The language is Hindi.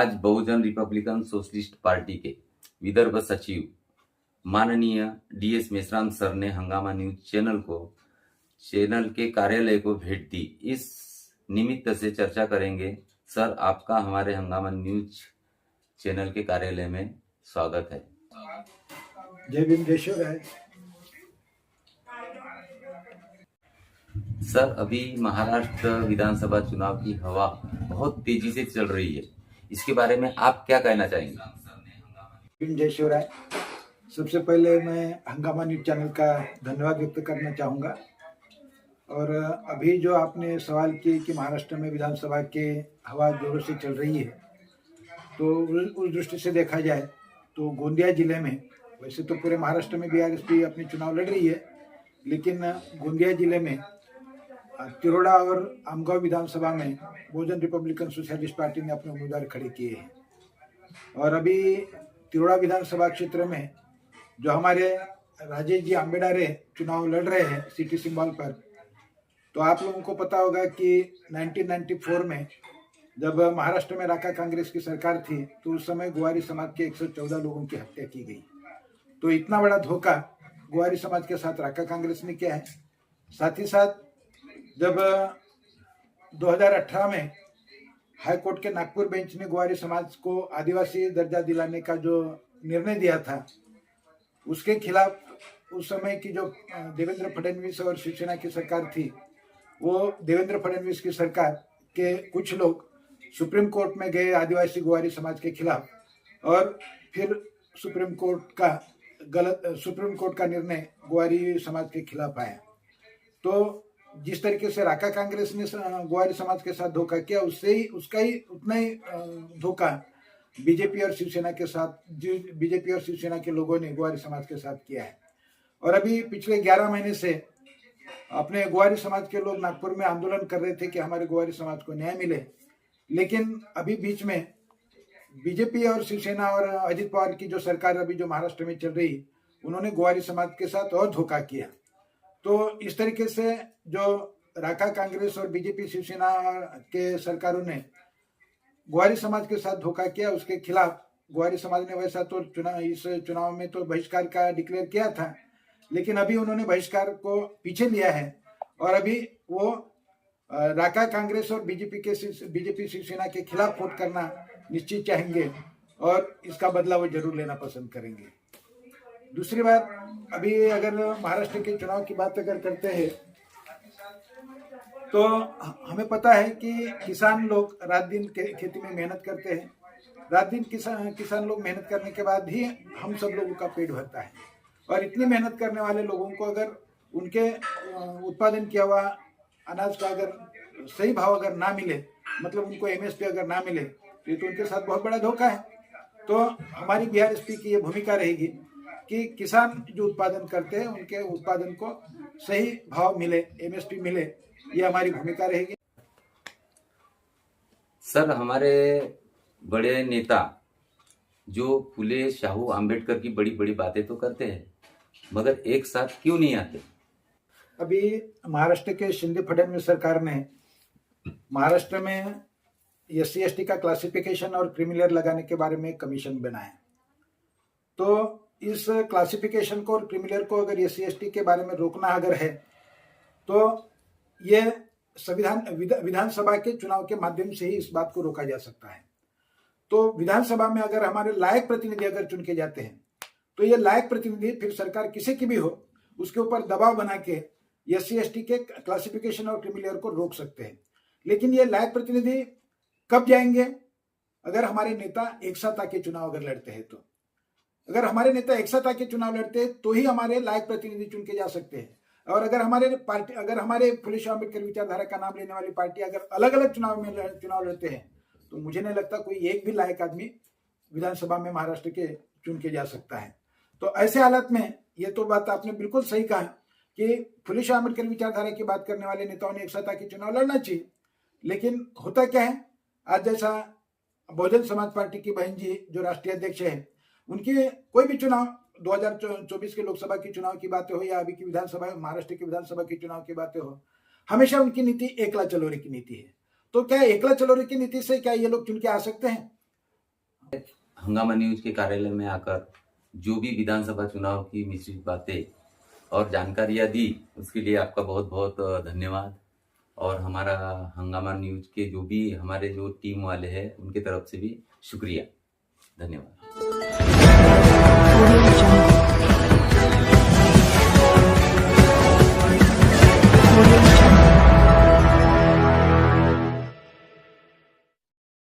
आज बहुजन रिपब्लिकन सोशलिस्ट पार्टी के विदर्भ सचिव माननीय DS मेश्राम सर ने हंगामा न्यूज चैनल के कार्यालय को भेंट दी। इस निमित्त से चर्चा करेंगे। सर, आपका हमारे हंगामा न्यूज चैनल के कार्यालय में स्वागत है। जय भीम, जय शिवराय। सर, अभी महाराष्ट्र विधानसभा चुनाव की हवा बहुत तेजी से चल रही है, इसके बारे में आप क्या कहना चाहेंगे? भीम, जय शिवराय। सबसे पहले मैं हंगामा न्यूज चैनल का धन्यवाद व्यक्त करना चाहूँगा। और अभी जो आपने सवाल किए कि महाराष्ट्र में विधानसभा के हवा जोरों से चल रही है, तो उस दृष्टि से देखा जाए तो गोंदिया जिले में, वैसे तो पूरे महाराष्ट्र में BRSP अपने चुनाव लड़ रही है, लेकिन गोंदिया जिले में तिरोड़ा और आमगांव विधानसभा में बहुजन रिपब्लिकन सोशलिस्ट पार्टी ने अपने उम्मीदवार खड़े किए हैं। और अभी तिरोड़ा विधानसभा क्षेत्र में जो हमारे राजेश जी आंबेडारे चुनाव लड़ रहे हैं सिटी सिंबल पर, तो आप लोगों को पता होगा कि 1994 में जब महाराष्ट्र में राका कांग्रेस की सरकार थी, तो उस समय ग्वारी समाज के 114 लोगों की हत्या की गई। तो इतना बड़ा धोखा ग्वारी समाज के साथ राका कांग्रेस ने किया है। साथ ही साथ जब 2018 में हाईकोर्ट के नागपुर बेंच ने ग्वारी समाज को आदिवासी दर्जा दिलाने का जो निर्णय दिया था, उसके खिलाफ उस समय की जो देवेंद्र फडणवीस और शिवसेना की सरकार थी, वो देवेंद्र फडणवीस की सरकार के कुछ लोग सुप्रीम कोर्ट में गए आदिवासी ग्वारी समाज के खिलाफ, और फिर सुप्रीम कोर्ट का निर्णय ग्वारी समाज के खिलाफ आया। तो जिस तरीके से राका कांग्रेस ने ग्वारी समाज के साथ धोखा किया, उसका ही उतना ही धोखा बीजेपी और शिवसेना के लोगों ने ग्वारी समाज के साथ किया है। और अभी पिछले 11 महीने से अपने ग्वारी समाज के लोग नागपुर में आंदोलन कर रहे थे कि हमारे ग्वारी समाज को न्याय मिले, लेकिन अभी बीच में बीजेपी और शिवसेना और अजित पवार की जो सरकार अभी जो महाराष्ट्र में चल रही, उन्होंने ग्वारी समाज के साथ और धोखा किया। तो इस तरीके से जो राका कांग्रेस और बीजेपी शिवसेना के सरकारों ने ग्वारी समाज के साथ धोखा किया, उसके खिलाफ ग्वारी समाज ने वैसा तो इस चुनाव में तो बहिष्कार का डिक्लेयर किया था, लेकिन अभी उन्होंने बहिष्कार को पीछे लिया है और अभी वो राका कांग्रेस और बीजेपी शिवसेना के खिलाफ वोट करना निश्चित चाहेंगे और इसका बदला वो जरूर लेना पसंद करेंगे। दूसरी बात, अभी अगर महाराष्ट्र के चुनाव की बात अगर करते हैं, तो हमें पता है कि किसान लोग रात दिन खेती में मेहनत करते हैं। रात दिन किसान लोग मेहनत करने के बाद ही हम सब लोगों का पेट भरता है। और इतनी मेहनत करने वाले लोगों को अगर उनके उत्पादन किया हुआ अनाज का अगर सही भाव अगर ना मिले, मतलब उनको MSP अगर ना मिले, तो उनके साथ बहुत बड़ा धोखा है। तो हमारी BRSP की ये भूमिका रहेगी कि किसान जो उत्पादन करते हैं उनके उत्पादन को सही भाव मिले, MSP मिले, ये हमारी भूमिका रहेगी। सर, हमारे बड़े नेता जो फुले शाहू आंबेडकर की बड़ी बड़ी बातें तो करते हैं, मगर एक साथ क्यों नहीं आते? अभी महाराष्ट्र के शिंदे फडणवीस सरकार ने महाराष्ट्र में SC/ST का क्लासिफिकेशन और क्रीमिलेयर लगाने के बारे में कमीशन बनाया। तो इस क्लासिफिकेशन को और क्रीमिलेयर को अगर SC/ST के बारे में रोकना अगर है, तो ये विधानसभा के चुनाव के माध्यम से ही इस बात को रोका जा सकता है। तो विधानसभा में अगर हमारे लायक प्रतिनिधि अगर चुन के जाते हैं, तो ये लायक प्रतिनिधि फिर सरकार किसी की भी हो, उसके ऊपर दबाव बना के SC/ST के क्लासिफिकेशन और क्रीमिलेयर को रोक सकते हैं। लेकिन ये लायक प्रतिनिधि कब जाएंगे? अगर हमारे नेता एक साथ आके चुनाव अगर लड़ते हैं, तो अगर हमारे नेता एक साथ आके चुनाव लड़ते हैं तो ही हमारे लायक प्रतिनिधि चुन के जा सकते हैं। और अगर हमारे फुले शाहू आंबेडकर विचारधारा का नाम लेने वाली पार्टी अगर अलग अलग चुनाव लड़ते हैं, तो मुझे नहीं लगता कोई एक भी लायक आदमी विधानसभा में महाराष्ट्र के चुन के जा सकता है। तो ऐसे हालत में ये तो बात आपने बिल्कुल सही कहा कि फुले शाहू आंबेडकर विचारधारा की बात करने वाले नेताओं ने एक साथ आके चुनाव लड़ना चाहिए। लेकिन होता क्या है, आज जैसा बहुजन समाज पार्टी की बहन जी जो राष्ट्रीय अध्यक्ष है, उनकी कोई भी चुनाव 2024 के लोकसभा की चुनाव की बातें हो या अभी की महाराष्ट्र की विधानसभा की चुनाव की बातें हो, हमेशा उनकी नीति एकला चलोरे की नीति है। तो क्या एकला चलोरे की नीति से क्या ये लोग चुन के आ सकते हैं? हंगामा न्यूज के कार्यालय में आकर जो भी विधानसभा चुनाव की मिश्रित बातें और जानकारियां दी, उसके लिए आपका बहुत बहुत धन्यवाद। और हमारा हंगामा न्यूज के जो भी हमारे जो टीम वाले हैं उनके तरफ से भी शुक्रिया, धन्यवाद।